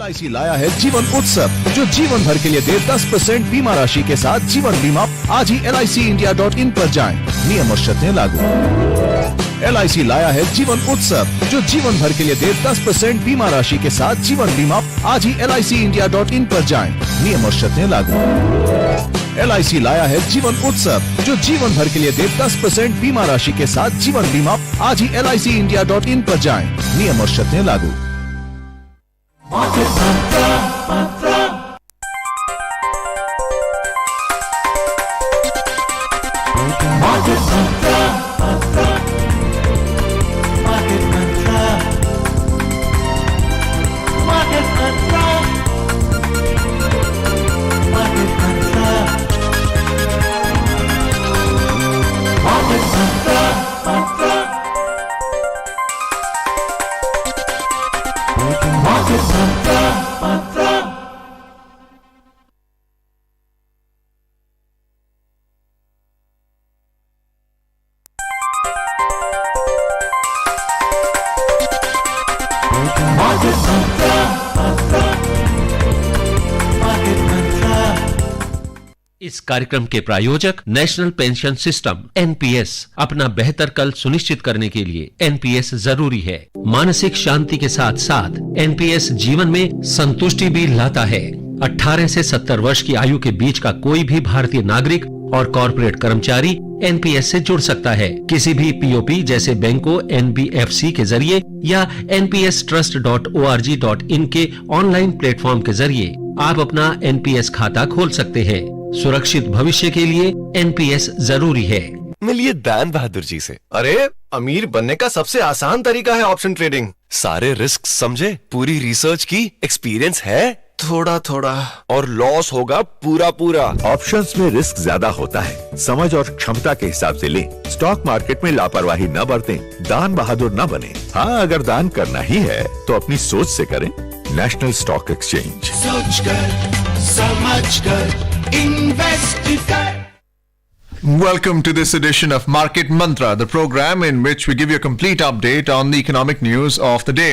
LIC लाया है जीवन उत्सव, जो जीवन भर के लिए दे 10% बीमा राशि के साथ जीवन बीमा। आज ही LICindia.in पर जाएं। नियम और शर्तें लागू। LIC लाया है जीवन उत्सव, जो जीवन भर के लिए दे 10% बीमा राशि के साथ जीवन बीमा। आज ही LICindia.in पर जाएं। नियम और शर्तें लागू। LIC लाया है जीवन उत्सव, जो जीवन भर के लिए दे 10% बीमा राशि के साथ जीवन बीमा। आज ही LICindia.in पर जाएं। नियम और शर्तें लागू। इस कार्यक्रम के प्रायोजक नेशनल पेंशन सिस्टम NPS। अपना बेहतर कल सुनिश्चित करने के लिए NPS जरूरी है। मानसिक शांति के साथ साथ NPS जीवन में संतुष्टि भी लाता है। 18 से 70 वर्ष की आयु के बीच का कोई भी भारतीय नागरिक और कॉर्पोरेट कर्मचारी NPS से जुड़ सकता है। किसी भी POP जैसे बैंकों, NBFC के जरिए या npstrust.org.in के ऑनलाइन प्लेटफॉर्म के जरिए आप अपना NPS खाता खोल सकते हैं। सुरक्षित भविष्य के लिए NPS जरूरी है। मिलिए दान बहादुर जी से। अरे, अमीर बनने का सबसे आसान तरीका है ऑप्शन ट्रेडिंग। सारे रिस्क समझे, पूरी रिसर्च की, एक्सपीरियंस है, थोड़ा थोड़ा और लॉस होगा पूरा पूरा। ऑप्शंस में रिस्क ज्यादा होता है, समझ और क्षमता के हिसाब से लें। स्टॉक मार्केट में लापरवाही न बरतें, दान बहादुर न बने। हाँ, अगर दान करना ही है तो अपनी सोच से करें। National stock exchange. सोच कर, समझ कर, इन्वेस्ट कर। Welcome to this edition of Market Mantra, the program in which we give you a complete update on the economic news of the day.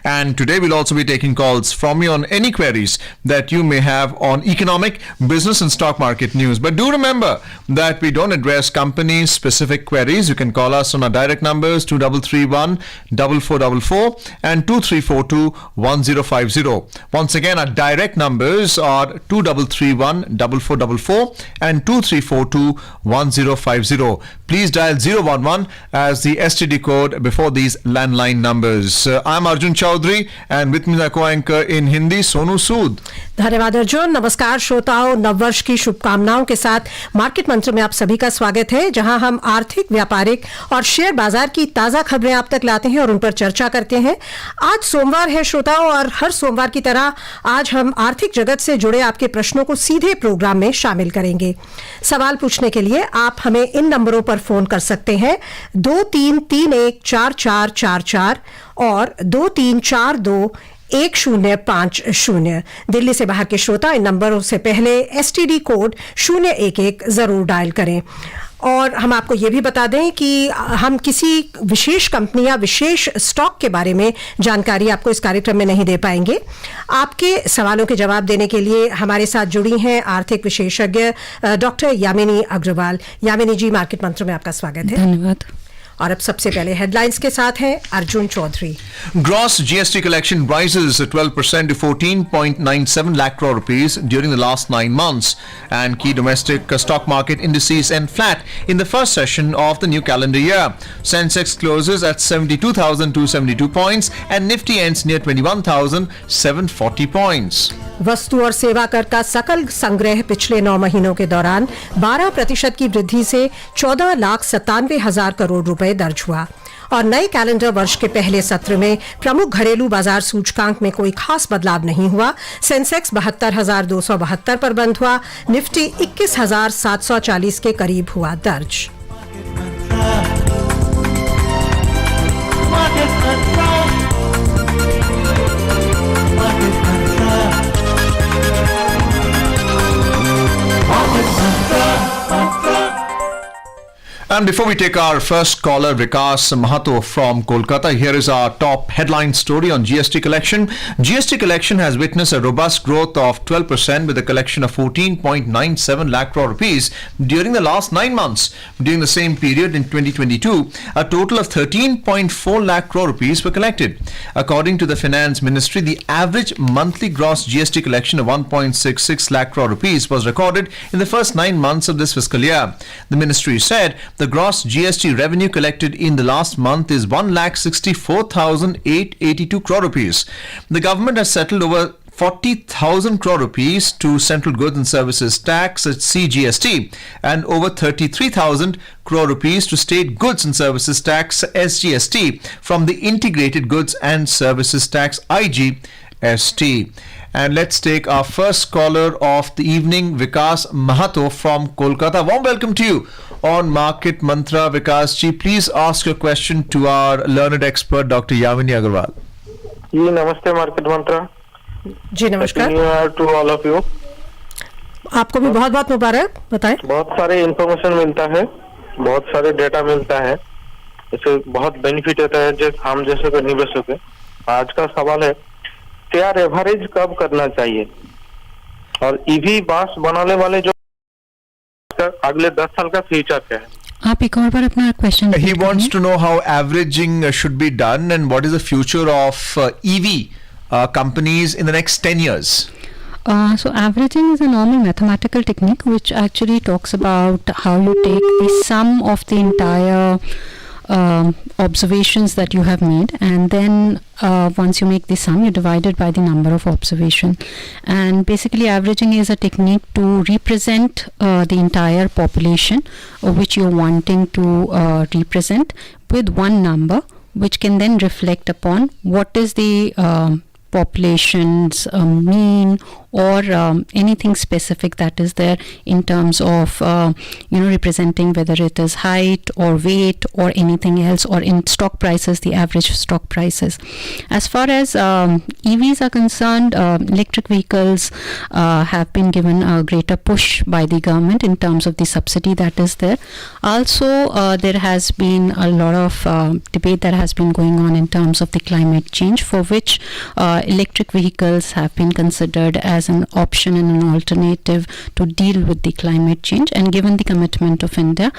And today we'll also be taking calls from you on any queries that you may have on economic, business and stock market news. But do remember that we don't address company specific queries. You can call us on our direct numbers 2331 4444 and 2342 1050. Once again, our direct numbers are 2331 4444 and 2342 1050. Please dial 011 as the STD code before these landline numbers. I'm Arjun Chaudhary and with me the co-anchor in Hindi, Sonu Sood. धन्यवाद अर्जुन। नमस्कार श्रोताओं, नववर्ष की शुभकामनाओं के साथ market मंत्र में आप सभी का स्वागत है, जहां हम आर्थिक, व्यापारिक और शेयर बाजार की ताजा खबरें आप तक लाते हैं और उन पर चर्चा करते हैं। आज सोमवार है श्रोताओं, और हर सोमवार की तरह आज हम आर्थिक जगत से जुड़े आपके प्रश्नों को सीधे प्रोग्राम में शामिल करेंगे। सवाल पूछने के लिए आप हमें इन नंबरों पर फोन कर सकते हैं 23314444 और 23421050। दिल्ली से बाहर के श्रोता इन नंबरों से पहले STD कोड 011 जरूर डायल करें। और हम आपको ये भी बता दें कि हम किसी विशेष कंपनी या विशेष स्टॉक के बारे में जानकारी आपको इस कार्यक्रम में नहीं दे पाएंगे। आपके सवालों के जवाब देने के लिए हमारे साथ जुड़ी हैं आर्थिक विशेषज्ञ डॉक्टर यामिनी अग्रवाल। यामिनी जी, मार्केट मंत्र में आपका स्वागत है। धन्यवाद। और अब सबसे पहले हेडलाइंस के साथ हैं Arjun Chaudhary. Gross GST collection rises 12% to 14.97 lakh crore rupees during the last 9 months, and key domestic stock market indices end flat in the first session of the new calendar year. Sensex closes at 72,272 points and Nifty ends near 21,740 points. वस्तु और सेवा कर का सकल संग्रह पिछले 9 महीनों के दौरान 12% की वृद्धि से 14,97,000 करोड़ रुपए दर्ज हुआ। और नए कैलेंडर वर्ष के पहले सत्र में प्रमुख घरेलू बाजार सूचकांक में कोई खास बदलाव नहीं हुआ। सेंसेक्स 72,272 पर बंद हुआ। निफ्टी 21,740 के करीब हुआ दर्ज। And before we take our first caller, Vikas Mahato from Kolkata, here is our top headline story on GST collection. GST collection has witnessed a robust growth of 12% with a collection of 14.97 lakh crore rupees during the last 9 months. During the same period in 2022, a total of 13.4 lakh crore rupees were collected. According to the Finance Ministry, the average monthly gross GST collection of 1.66 lakh crore rupees was recorded in the first 9 months of this fiscal year. The ministry said the gross GST revenue collected in the last month is 1,64,882 crore rupees. The government has settled over 40,000 crore rupees to Central Goods and Services Tax (CGST) and over 33,000 crore rupees to State Goods and Services Tax (SGST) from the Integrated Goods and Services Tax (IGST). And let's take our first caller of the evening, Vikas Mahato from Kolkata. Warm welcome to you on Market Mantra. Vikas ji, please ask your question to our learned expert, Dr. Yamini Agarwal. जी नमस्ते market Mantra ji नमस्कार। To all of you. आपको भी बहुत बहुत मुबारक। बताएं। बहुत सारे information मिलता है, बहुत सारे डेटा मिलता है, इससे बहुत बेनिफिट होता है जो हम जैसे को निवेशक है। आज का सवाल है क्या एवरेज कब करना चाहिए और ईवी बस बनाने वाले जो अगले 10 साल का फ्यूचर क्या है? आप एक और बार अपना question. He wants to know how averaging should be done and what is the future of EV companies in the next 10 years. So averaging is a normal mathematical technique which actually talks about how you take the sum of the entire observations that you have made, and then once you make the sum, you divide it by the number of observation. And basically averaging is a technique to represent the entire population which you're wanting to represent with one number, which can then reflect upon what is the population's mean or anything specific that is there in terms of representing whether it is height or weight or anything else, or in stock prices, the average stock prices. As far as EVs are concerned, electric vehicles have been given a greater push by the government in terms of the subsidy that is there. Also there has been a lot of debate that has been going on in terms of the climate change, for which electric vehicles have been considered as an option and an alternative to deal with the climate change. And given the commitment of India,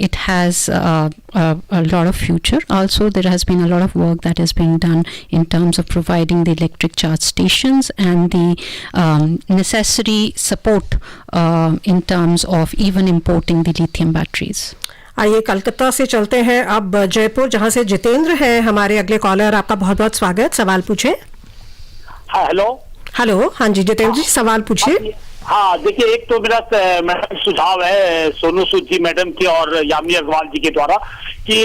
it has a lot of future. Also there has been a lot of work that is being done in terms of providing the electric charge stations and the necessary support in terms of even importing the lithium batteries. आइए कलकत्ता से चलते हैं अब जयपुर, जहां से जितेंद्र हैं हमारे अगले कॉलर। आपका बहुत बहुत स्वागत। सवाल पूछें। हाँ हेलो। हेलो, हाँ जी जितेंद्र जी, सवाल पूछिए। हाँ देखिए, एक तो मेरा मैडम सुझाव है सोनू सूद जी मैडम की और यामिनी अग्रवाल जी के द्वारा कि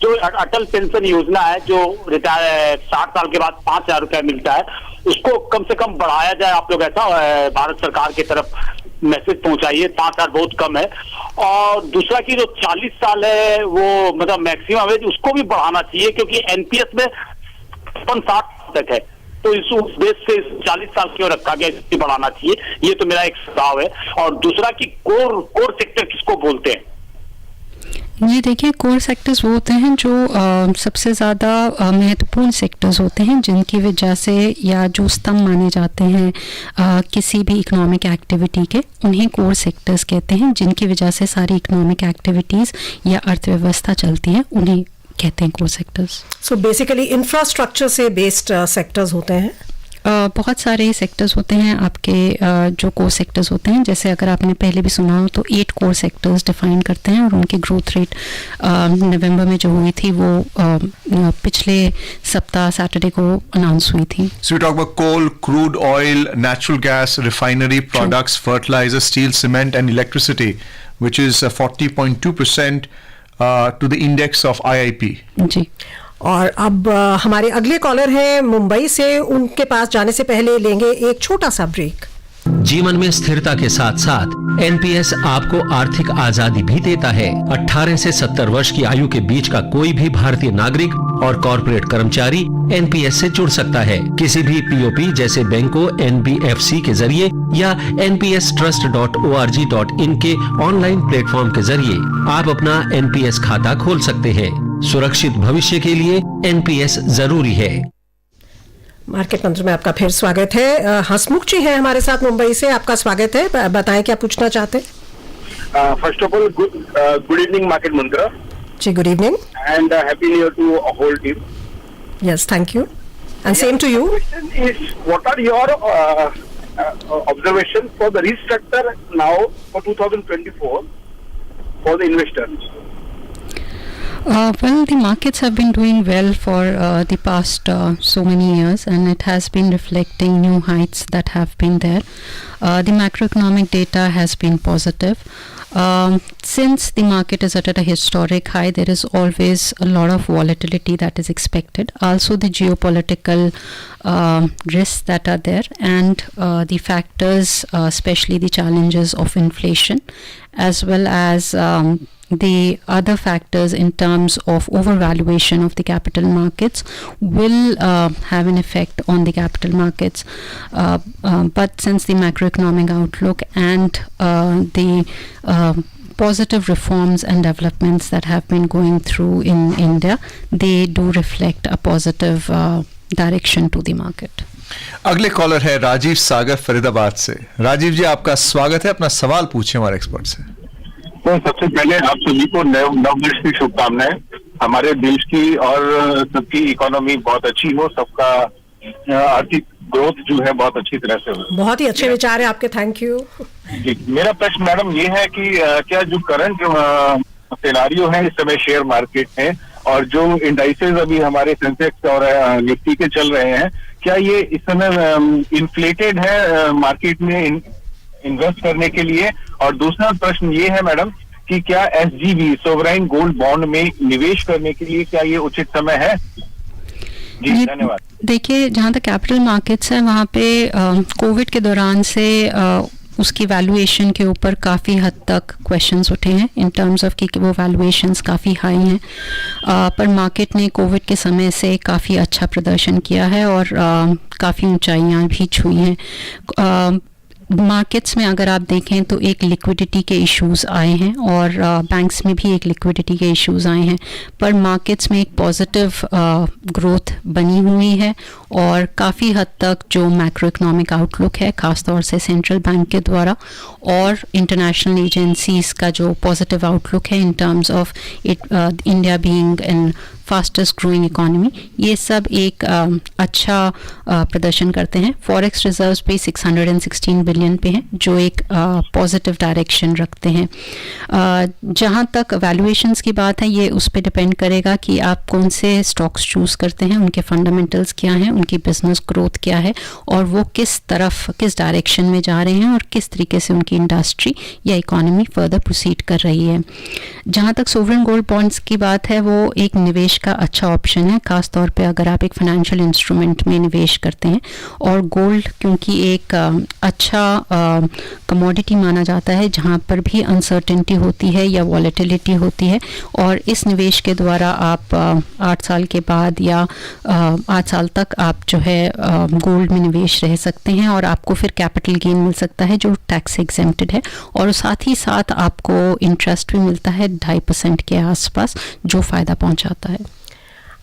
जो अटल पेंशन योजना है, जो रिटायर 60 साल के बाद 5,000 रुपया मिलता है, उसको कम से कम बढ़ाया जाए। आप लोग ऐसा भारत सरकार की तरफ मैसेज पहुंचाइए। 5,000 बहुत कम है। और दूसरा की जो 40 साल है वो मतलब मैक्सिमम है, उसको भी बढ़ाना चाहिए, क्योंकि एनपीएस में 60 तक है, तो इस उद्देश्य से 40 साल क्यों रखा गया, इसको बढ़ाना चाहिए। ये तो मेरा एक सुझाव है। और दूसरा कि कोर सेक्टर किसको बोलते हैं? जी देखिए, कोर सेक्टर्स वो होते हैं जो सबसे ज़्यादा महत्वपूर्ण सेक्टर्स होते हैं, जिनकी वजह से या जो स्तंभ माने जाते हैं किसी भी इकोनॉमिक एक्टिविटी के, उन्हें कोर सेक्टर्स कहते हैं। जिनकी वजह से सारी इकोनॉमिक एक्टिविटीज़ या अर्थव्यवस्था चलती है, उन्हें कहते हैं core sectors. So basically infrastructure से बेस्ड सेक्टर्स होते हैं। बहुत सारे सेक्टर्स होते हैं आपके जो कोर सेक्टर्स होते हैं। जैसे अगर आपने पहले भी सुना हो तो 8 कोर सेक्टर्स डिफाइन करते हैं, और उनकी ग्रोथ रेट नवंबर में जो हुई थी वो पिछले सप्ताह सैटरडे को अनाउंस हुई थी। So we talk about coal, crude oil, natural gas, refinery products, fertilizer, steel, cement and electricity, which is 40.2% to the index of IIP. जी। और अब हमारे अगले कॉलर हैं मुंबई से। उनके पास जाने से पहले लेंगे एक छोटा सा ब्रेक। जीवन में स्थिरता के साथ साथ एनपीएस आपको आर्थिक आजादी भी देता है। 18 से 70 वर्ष की आयु के बीच का कोई भी भारतीय नागरिक और कॉर्पोरेट कर्मचारी एनपीएस से जुड़ सकता है। किसी भी पीओपी जैसे बैंकों, एनबीएफसी के जरिए या npstrust.org.in के ऑनलाइन प्लेटफॉर्म के जरिए आप अपना एनपीएस खाता खोल सकते हैं। सुरक्षित भविष्य के लिए एनपीएस जरूरी है। मार्केट मंत्र में आपका फिर स्वागत है। हसमुख जी हैं हमारे साथ मुंबई से, आपका स्वागत है। बताएं क्या पूछना चाहते हैं। First of all good evening market mantra ji, good evening and happy new year to whole team. Yes, thank you and same to you. What are your observation for the restructure now for 2024 for the investors? Well, the markets have been doing well for the past so many years, and it has been reflecting new heights that have been there. The macroeconomic data has been positive. Since the market is at a historic high, there is always a lot of volatility that is expected. Also, the geopolitical risks that are there, and the factors, especially the challenges of inflation, as well as the other factors in terms of overvaluation of the capital markets will have an effect on the capital markets. But since the macroeconomic outlook and the positive reforms and developments that have been going through in India, they do reflect a positive direction to the market. अगले collar है राजीव सागर फरीदाबाद से। राजीव जी, आपका स्वागत है। अपना सवाल पूछिए हमारे एक्सपर्ट से। तो सबसे पहले आप सभी को नववर्ष की शुभकामनाएं। हमारे देश की और सबकी इकोनॉमी बहुत अच्छी हो, सबका आर्थिक ग्रोथ जो है बहुत अच्छी तरह से हो। बहुत ही अच्छे विचार है आपके, थैंक यू जी। मेरा प्रश्न मैडम ये है कि क्या जो करंट सिनेरियो है इस समय शेयर मार्केट में, और जो इंडाइसेस अभी हमारे सेंसेक्स और निफ्टी के चल रहे हैं, क्या ये इस समय इन्फ्लेटेड है मार्केट में इन्वेस्ट करने के लिए? और दूसरा प्रश्न ये है मैडम कि क्या एसजीबी सोवरेन गोल्ड बॉन्ड में निवेश करने के लिए क्या ये उचित समय है? जी धन्यवाद। देखिए, जहाँ तक कैपिटल मार्केट्स है वहाँ पे कोविड के दौरान से उसकी वैल्यूएशन के ऊपर काफ़ी हद तक क्वेश्चंस उठे हैं इन टर्म्स ऑफ कि वो वैल्यूएशंस काफ़ी हाई हैं, पर मार्केट ने कोविड के समय से काफ़ी अच्छा प्रदर्शन किया है और काफ़ी ऊंचाइयां भी छुई हैं। मार्केट्स में अगर आप देखें तो एक लिक्विडिटी के इश्यूज आए हैं और बैंक्स में भी एक लिक्विडिटी के इश्यूज आए हैं, पर मार्केट्स में एक पॉजिटिव ग्रोथ बनी हुई है और काफ़ी हद तक जो मैक्रो इकोनॉमिक आउटलुक है, ख़ासतौर से सेंट्रल बैंक के द्वारा और इंटरनेशनल एजेंसीज का जो पॉजिटिव आउटलुक है in terms of India being an fastest growing economy, ये सब एक अच्छा प्रदर्शन करते हैं। फॉरेक्स रिजर्व्स भी 616 बिलियन पे हैं, जो एक पॉजिटिव डायरेक्शन रखते हैं। जहाँ तक वैल्यूएशंस की बात है, ये उस पर डिपेंड करेगा कि आप कौन से स्टॉक्स चूज़ करते हैं, उनके फंडामेंटल्स क्या हैं, उनकी बिजनेस ग्रोथ क्या है और वो किस तरफ, किस डायरेक्शन में जा रहे हैं और किस तरीके से उनकी इंडस्ट्री या इकोनॉमी फर्दर प्रोसीड कर रही है। जहाँ तक सोवरेन गोल्ड बॉन्ड्स की बात है, वो एक निवेश का अच्छा ऑप्शन है, खास तौर पे अगर आप एक फाइनेंशियल इंस्ट्रूमेंट में निवेश करते हैं। और गोल्ड क्योंकि एक अच्छा कमोडिटी माना जाता है जहाँ पर भी अनसर्टेनिटी होती है या वॉलेटिलिटी होती है, और इस निवेश के द्वारा आप 8 साल के बाद या 8 साल तक आप जो है गोल्ड में निवेश रह सकते हैं और आपको फिर कैपिटल गेन मिल सकता है जो टैक्स एग्जेम्प्टेड है, और साथ ही साथ आपको इंटरेस्ट भी मिलता है 2.5% के आसपास, जो फ़ायदा पहुंचाता है।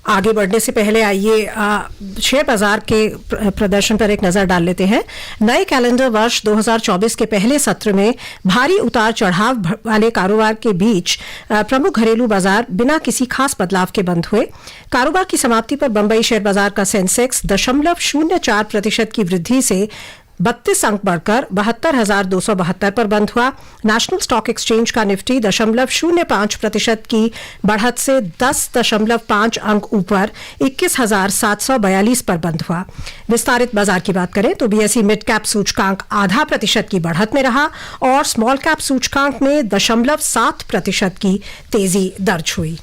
आगे बढ़ने से पहले आइए शेयर बाजार के प्रदर्शन पर एक नजर डाल लेते हैं। नए कैलेंडर वर्ष 2024 के पहले सत्र में भारी उतार चढ़ाव वाले कारोबार के बीच प्रमुख घरेलू बाजार बिना किसी खास बदलाव के बंद हुए। कारोबार की समाप्ति पर बंबई शेयर बाजार का सेंसेक्स 0.04% की वृद्धि से 32 अंक बढ़कर 72,272 पर बंद हुआ। नेशनल स्टॉक एक्सचेंज का निफ्टी 0.05% की बढ़त से 10.5 अंक ऊपर 21,742 पर बंद हुआ। विस्तारित बाजार की बात करें तो बीएसई मिड कैप सूचकांक 0.5% की बढ़त में रहा और स्मॉल कैप सूचकांक में 0.7% की तेजी दर्ज हुई।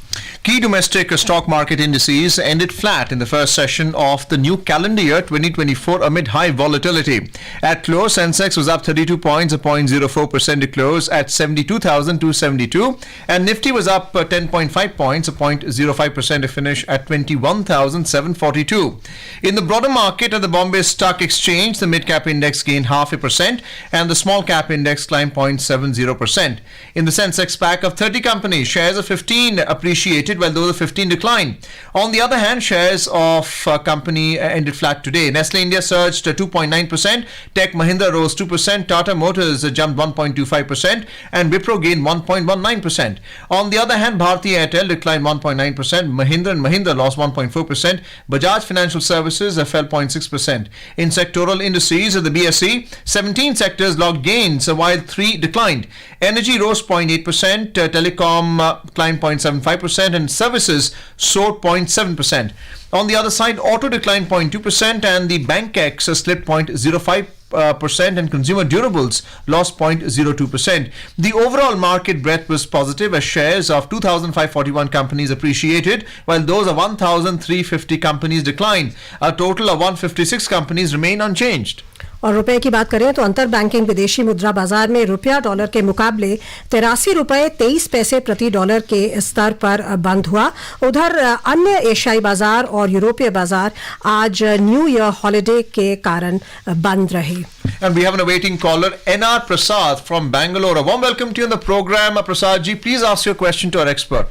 Key domestic stock market indices ended flat in the first session of the new calendar year 2024 amid high volatility. At close, Sensex was up 32 points, a 0.04% to close at 72,272, and Nifty was up 10.5 points, a 0.05% to finish at 21,742. In the broader market at the Bombay Stock Exchange, the mid-cap index gained 0.5% and the small-cap index climbed 0.70%. In the Sensex pack of 30 companies, shares of 15 appreciated while those of 15 declined. On the other hand, shares of company ended flat today. Nestle India surged 2.9%, Tech Mahindra rose 2%, Tata Motors jumped 1.25%, and Wipro gained 1.19%. On the other hand, Bharti Airtel declined 1.9%, Mahindra & Mahindra lost 1.4%, Bajaj Financial Services fell 0.6%. In sectoral indices of the BSE, 17 sectors logged gains while 3 declined. Energy rose 0.8%, telecom climbed 0.75%, and services soared 0.7%. On the other side, auto declined 0.2% and the Bankex slipped 0.05%, and consumer durables lost 0.02%. The overall market breadth was positive as shares of 2,541 companies appreciated while those of 1,350 companies declined. A total of 156 companies remain unchanged. और रुपए की बात करें तो अंतर banking विदेशी मुद्रा बाजार में रुपया डॉलर के मुकाबले 83 रुपए 23 पैसे प्रति डॉलर के स्तर पर बंद हुआ. उधर अन्य एशियाई बाजार और यूरोपीय बाजार आज न्यू ईयर हॉलिडे के कारण बंद रहे. And we have an awaiting caller, NR Prasad from Bangalore. A warm welcome to you on the program. Prasad ji, please ask your question to our expert.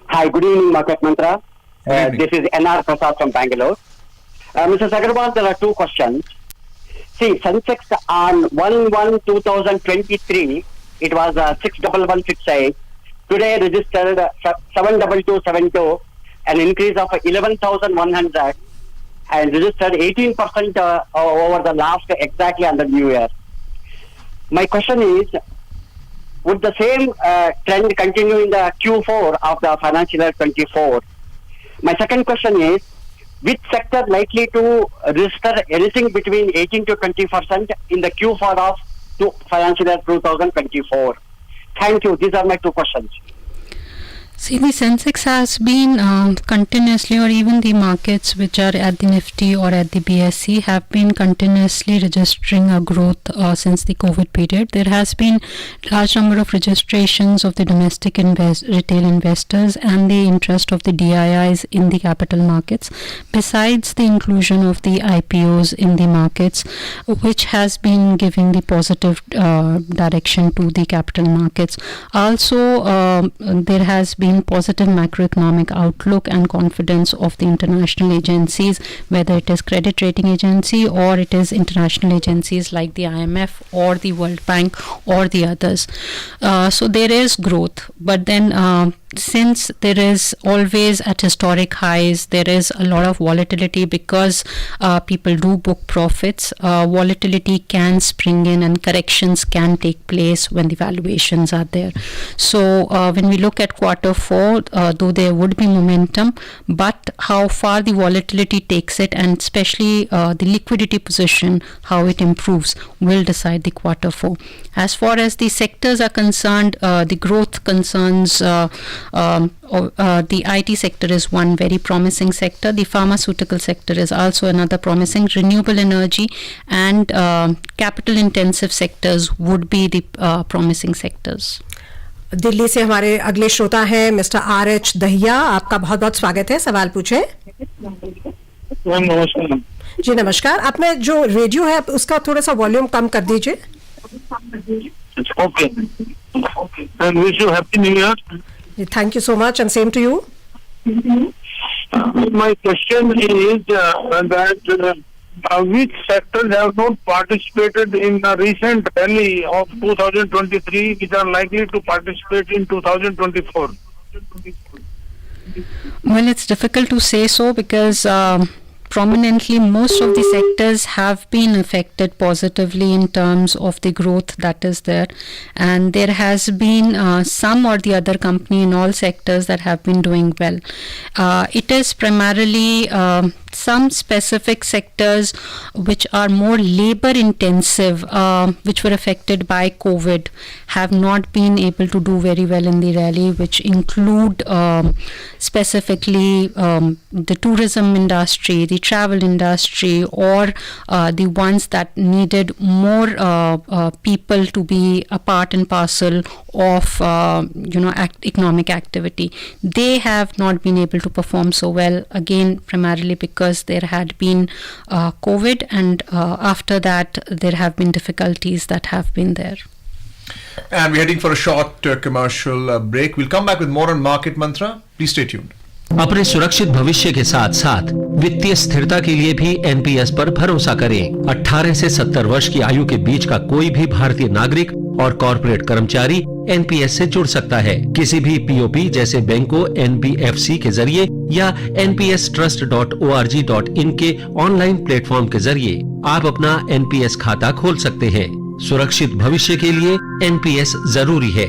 Hi, good evening, Market Mantra. This is NR Prasad from Bangalore. Mr. Sagarwal, there are two questions. See, Sensex on 1/1/2023, it was 61168. Today registered 72272, an increase of 11,100, and registered 18% over the last exactly on the New Year. My question is, would the same trend continue in the Q4 of the financial year 24? My second question is, which sector likely to register anything between 18 to 20% in the Q4 of financial year 2024? Thank you. These are my two questions. See, the Sensex has been continuously, or even the markets which are at the Nifty or at the BSE have been continuously registering a growth since the COVID period. There has been large number of registrations of the domestic retail investors and the interest of the DIIs in the capital markets, besides the inclusion of the IPOs in the markets, which has been giving the positive direction to the capital markets. Also, there has been positive macroeconomic outlook and confidence of the international agencies, whether it is credit rating agency or it is international agencies like the IMF or the World Bank or the others. So there is growth, but then since there is always at historic highs, there is a lot of volatility because people do book profits. Volatility can spring in and corrections can take place when the valuations are there. So when we look at Q4, though there would be momentum, but how far the volatility takes it, and especially the liquidity position, how it improves, will decide the Q4. As far as the sectors are concerned, the growth concerns, the IT sector is one very promising sector. The pharmaceutical sector is also another promising. Renewable energy and capital intensive sectors would be the promising sectors. Delhi से हमारे अगले श्रोता हैं mister RH Dahiya. आपका बहुत बहुत स्वागत है. सवाल पूछें. नमस्कार जी नमस्कार. आप में जो रेडियो है उसका थोड़ा सा वॉल्यूम कम कर दीजिए. Okay. And wish you happy New Year. Thank you so much, and same to you. My question is that which sectors have not participated in the recent rally of 2023, which are likely to participate in 2024? Well, it's difficult to say so because prominently most of the sectors have been affected positively in terms of the growth that is there, and there has been some or the other company in all sectors that have been doing well. It is primarily some specific sectors which are more labor intensive, which were affected by COVID, have not been able to do very well in the rally, which include specifically the tourism industry, the travel industry, or the ones that needed more people to be a part and parcel of economic activity. They have not been able to perform so well, again primarily because there had been COVID, and after that there have been difficulties that have been there. And we're heading for a short commercial break. We'll come back with more on Market Mantra. Please stay tuned. अपने सुरक्षित भविष्य के साथ साथ वित्तीय स्थिरता के लिए भी एनपीएस पर भरोसा करें। 18 से 70 वर्ष की आयु के बीच का कोई भी भारतीय नागरिक और कॉर्पोरेट कर्मचारी एनपीएस से जुड़ सकता है। किसी भी पीओपी जैसे बैंकों, एनबीएफसी के जरिए या npstrust.org.in के ऑनलाइन प्लेटफॉर्म के जरिए आप अपना एनपीएस खाता खोल सकते हैं। सुरक्षित भविष्य के लिए एनपीएस जरूरी है।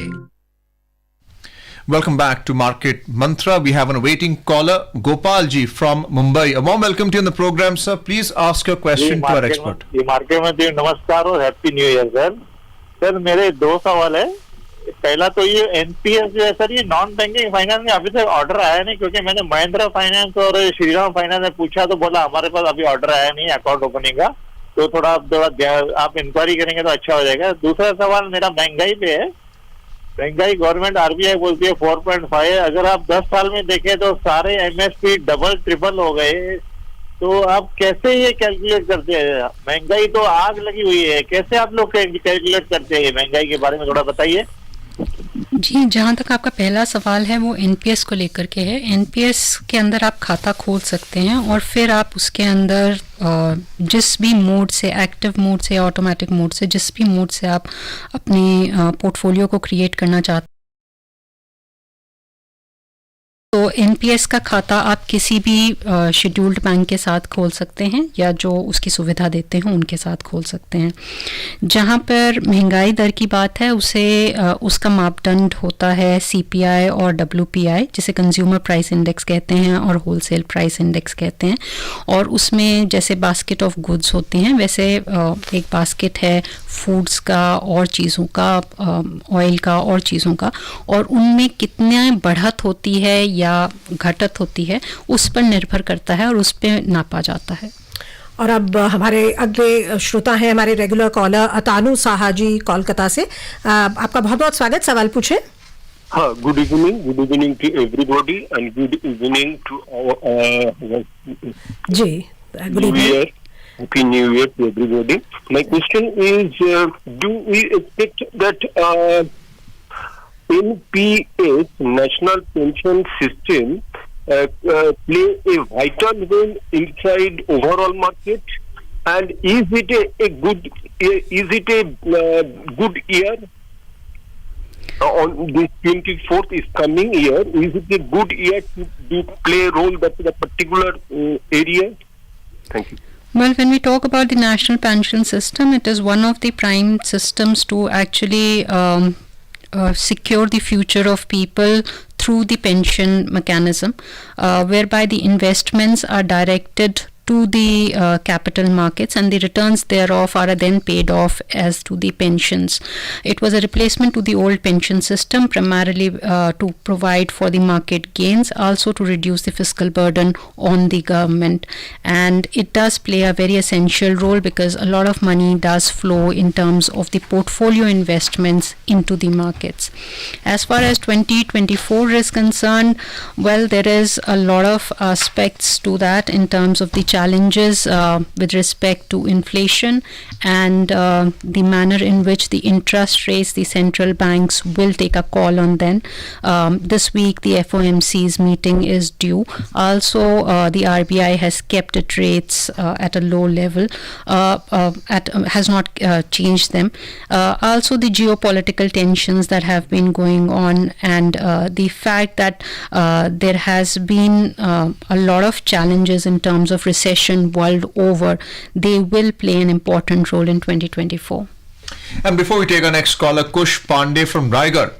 Welcome back to Market Mantra. We have an awaiting caller, Gopal ji from Mumbai. A warm welcome to you on the program, sir. Please ask your question to our expert. Market में नमस्कार और happy new year sir. Sir मेरे दो सवाल है। पहला तो ये एनपीएस जो है सर, ये नॉन बैंकिंग फाइनेंस में अभी तक ऑर्डर आया नहीं, क्योंकि मैंने महिंद्रा फाइनेंस और श्रीराम फाइनेंस में पूछा तो बोला हमारे पास अभी ऑर्डर आया नहीं अकाउंट ओपनिंग का, तो थोड़ा आप इंक्वायरी करेंगे तो अच्छा हो जाएगा। दूसरा सवाल मेरा महंगाई पे है। महंगाई गवर्नमेंट आरबीआई बोलती है 4.5, अगर आप 10 साल में देखें तो सारे एमएसपी डबल ट्रिपल हो गए, तो आप कैसे ये कैलकुलेट करते हैं? महंगाई तो आग लगी हुई है, कैसे आप लोग कैलकुलेट करते हैं महंगाई के बारे में थोड़ा बताइए। जी, जहाँ तक आपका पहला सवाल है वो एनपीएस को लेकर के है। एनपीएस के अंदर आप खाता खोल सकते हैं और फिर आप उसके अंदर जिस भी मोड से, एक्टिव मोड से, ऑटोमेटिक मोड से, जिस भी मोड से आप अपने पोर्टफोलियो को क्रिएट करना चाहते हैं, तो एनपीएस का खाता आप किसी भी शेड्यूल्ड बैंक के साथ खोल सकते हैं या जो उसकी सुविधा देते हैं उनके साथ खोल सकते हैं। जहां पर महंगाई दर की बात है उसका मापदंड होता है सीपीआई और डब्ल्यूपीआई, जिसे कंज्यूमर प्राइस इंडेक्स कहते हैं और होलसेल प्राइस इंडेक्स कहते हैं। और उसमें जैसे बास्केट ऑफ गुड्स होती हैं, वैसे एक बास्केट है फूड्स का और चीज़ों का, ऑयल का और चीज़ों का, और उनमें कितनी बढ़त होती है या घटत होती है उस पर निर्भर करता है और उस पर नापा जाता है। और अब हमारे अगले श्रोता हैं हमारे रेगुलर कॉलर अतानु साहा जी कोलकाता से। आपका बहुत बहुत स्वागत, सवाल पूछे। हाँ, good evening to everybody and good evening to ji, good evening, Happy New Year to everybody. My question is, do we expect that NPS, National Pension System, play a vital role inside overall market? And is it a good year? On this 24th is coming year, is it a good year to play a role that in a particular area? Thank you. Well, when we talk about the national pension system, it is one of the prime systems to actually secure the future of people through the pension mechanism, whereby the investments are directed to the capital markets and the returns thereof are then paid off as to the pensions. It was a replacement to the old pension system, primarily to provide for the market gains, also to reduce the fiscal burden on the government. And it does play a very essential role because a lot of money does flow in terms of the portfolio investments into the markets. As far as 2024 is concerned, well, there is a lot of aspects to that in terms of the challenges with respect to inflation and the manner in which the interest rates, the central banks will take a call on them. This week the FOMC's meeting is due. Also the RBI has kept its rates at a low level, has not changed them. Also the geopolitical tensions that have been going on and the fact that there has been a lot of challenges in terms of recession world over, they will play an important role in 2024. And before we take our next caller, Kush Pandey from Raigad.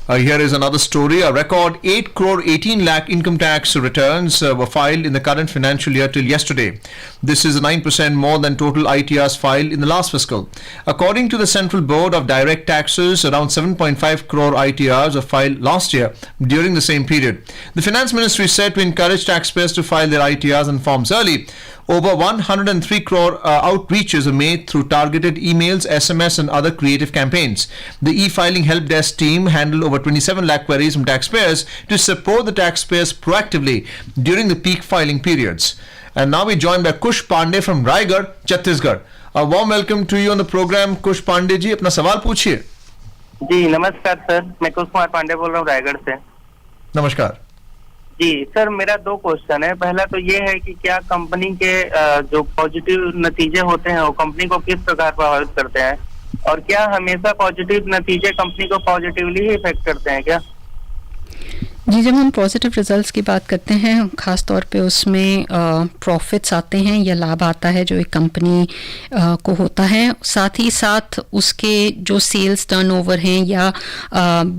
Here is another story. A record 8 crore 18 lakh income tax returns were filed in the current financial year till yesterday. This is 9% more than total ITRs filed in the last fiscal. According to the Central Board of Direct Taxes, around 7.5 crore ITRs were filed last year during the same period. The Finance Ministry said to encourage taxpayers to file their ITRs and forms early. Over 103 crore outreaches are made through targeted emails, SMS and other creative campaigns. The e-filing help desk team handled over 27 lakh queries from taxpayers to support the taxpayers proactively during the peak filing periods. And now we're joined by Kush Pandey from Raigad, Chhattisgarh. A warm welcome to you on the program, Kush Pandey ji. अपना सवाल पूछिए. जी नमस्कार sir, मैं कुश कुमार पांडे बोल रहा हूँ रायगढ़ से. नमस्कार जी सर, मेरा 2 क्वेश्चन है. पहला तो ये है कि क्या कंपनी के जो पॉजिटिव नतीजे होते हैं वो कंपनी को किस प्रकार प्रभावित करते हैं, और क्या हमेशा पॉजिटिव नतीजे कंपनी को पॉजिटिवली ही इफेक्ट करते हैं क्या? जी, जब हम पॉजिटिव रिजल्ट्स की बात करते हैं, ख़ास तौर पे उसमें प्रॉफिट्स आते हैं या लाभ आता है जो एक कंपनी को होता है, साथ ही साथ उसके जो सेल्स टर्नओवर हैं या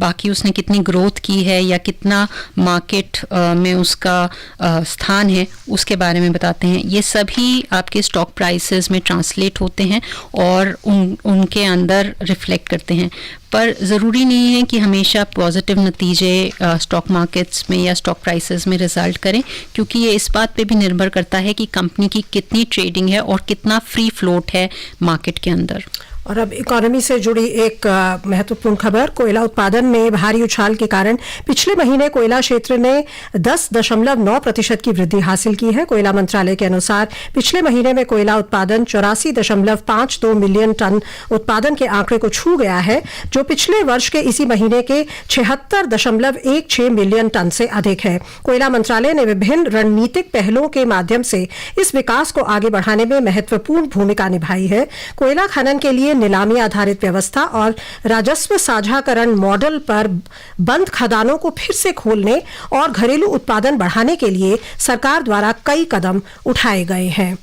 बाकी उसने कितनी ग्रोथ की है या कितना मार्केट में उसका स्थान है उसके बारे में बताते हैं. ये सभी आपके स्टॉक प्राइसेस में ट्रांसलेट होते हैं और उनके अंदर रिफ्लेक्ट करते हैं. पर ज़रूरी नहीं है कि हमेशा पॉजिटिव नतीजे स्टॉक मार्केट्स में या स्टॉक प्राइसेस में रिजल्ट करें, क्योंकि ये इस बात पे भी निर्भर करता है कि कंपनी की कितनी ट्रेडिंग है और कितना फ्री फ्लोट है मार्केट के अंदर. और अब इकोनॉमी से जुड़ी एक महत्वपूर्ण खबर. कोयला उत्पादन में भारी उछाल के कारण पिछले महीने कोयला क्षेत्र ने 10.9% की वृद्धि हासिल की है. कोयला मंत्रालय के अनुसार पिछले महीने में कोयला उत्पादन 84.52 मिलियन टन उत्पादन के आंकड़े को छू गया है, जो पिछले वर्ष के इसी महीने के 76.16 मिलियन टन से अधिक है. कोयला मंत्रालय ने विभिन्न रणनीतिक पहलों के माध्यम से इस विकास को आगे बढ़ाने में महत्वपूर्ण भूमिका निभाई है. कोयला खनन के लिए नीलामी आधारित व्यवस्था और राजस्व साझाकरण मॉडल पर बंद खदानों को फिर से खोलने और घरेलू उत्पादन बढ़ाने के लिए सरकार द्वारा कई कदम उठाए गए हैं.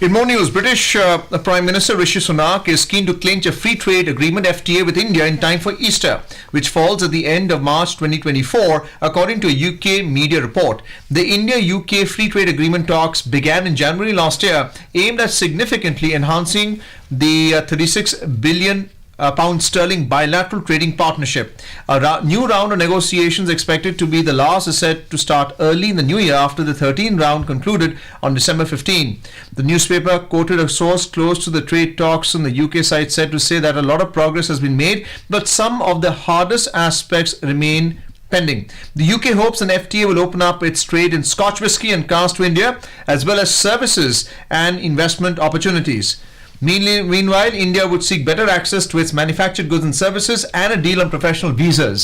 In more news, British Prime Minister Rishi Sunak is keen to clinch a free trade agreement FTA with India in time for Easter, which falls at the end of March 2024, according to a UK media report. The India-UK free trade agreement talks began in January last year, aimed at significantly enhancing the 36 billion pound sterling bilateral trading partnership. A new round of negotiations expected to be the last is set to start early in the new year after the 13th round concluded on December 15. The newspaper quoted a source close to the trade talks on the UK side said to say that a lot of progress has been made, but some of the hardest aspects remain pending. The UK hopes an FTA will open up its trade in Scotch whisky and cars to India, as well as services and investment opportunities. Meanwhile, India would seek better access to its manufactured goods and services and a deal on professional visas.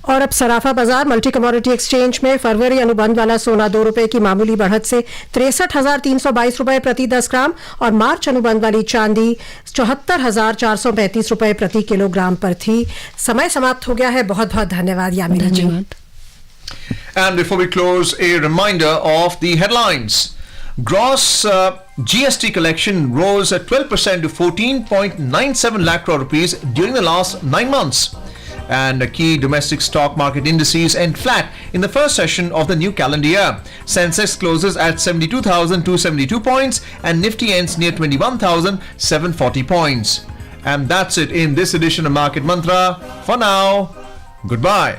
और अब सराफा बाजार multi commodity exchange में फरवरी अनुबंध वाला सोना ₹2 की मामूली बढ़त से 63,322 रुपए प्रति 10 ग्राम और मार्च अनुबंध वाली चांदी 74,435 रुपए प्रति किलोग्राम पर थी. समय समाप्त हो गया है. बहुत बहुत धन्यवाद यामिनी जी. And before we close, a reminder of the headlines. Gross GST collection rose at 12% to 14.97 lakh crore rupees during the last 9 months. And key domestic stock market indices end flat in the first session of the new calendar year. Sensex closes at 72,272 points and Nifty ends near 21,740 points. And that's it in this edition of Market Mantra. For now, goodbye.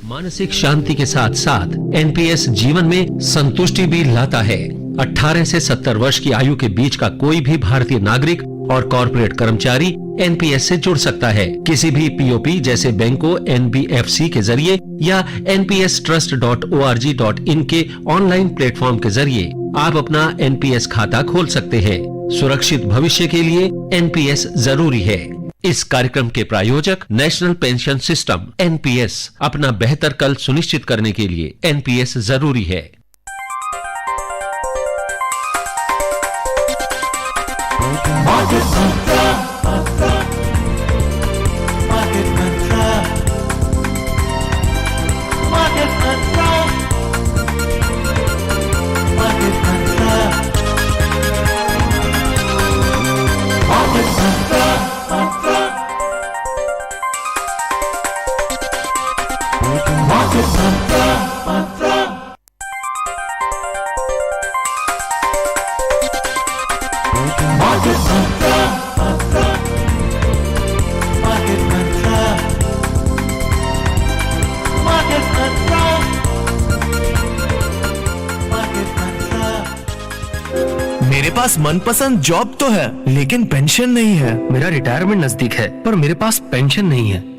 मानसिक शांति के साथ साथ NPS जीवन में संतुष्टि भी लाता है. 18 से 70 वर्ष की आयु के बीच का कोई भी भारतीय नागरिक और कॉर्पोरेट कर्मचारी एनपीएस से जुड़ सकता है. किसी भी पीओपी जैसे बैंकों, एनबीएफसी के जरिए या npstrust.org.in के ऑनलाइन प्लेटफॉर्म के जरिए आप अपना एनपीएस खाता खोल सकते हैं. सुरक्षित भविष्य के लिए एनपीएस जरूरी है. इस कार्यक्रम के प्रायोजक नेशनल पेंशन सिस्टम एनपीएस. अपना बेहतर कल सुनिश्चित करने के लिए एनपीएस जरूरी है. Market Mantra. Market Mantra. Market Mantra. Market Mantra. मेरे पास मनपसंद जॉब तो है लेकिन पेंशन नहीं है। मेरा रिटायरमेंट नजदीक है पर मेरे पास पेंशन नहीं है।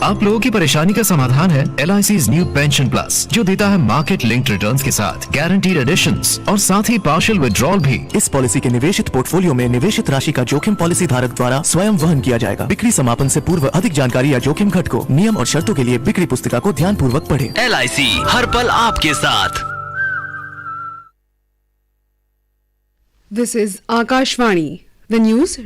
आप लोगों की परेशानी का समाधान है LIC's न्यू पेंशन प्लस, जो देता है मार्केट लिंक्ड रिटर्न्स के साथ गारंटीड एडिशंस और साथ ही पार्शियल विड्रॉल भी। इस पॉलिसी के निवेशित पोर्टफोलियो में निवेशित राशि का जोखिम पॉलिसी धारक द्वारा स्वयं वहन किया जाएगा। बिक्री समापन से पूर्व अधिक जानकारी या जोखिम घटकों, नियम और शर्तों के लिए बिक्री पुस्तिका को ध्यान पूर्वक पढ़ें। LIC हर पल आपके साथ। This is Akashvani. The news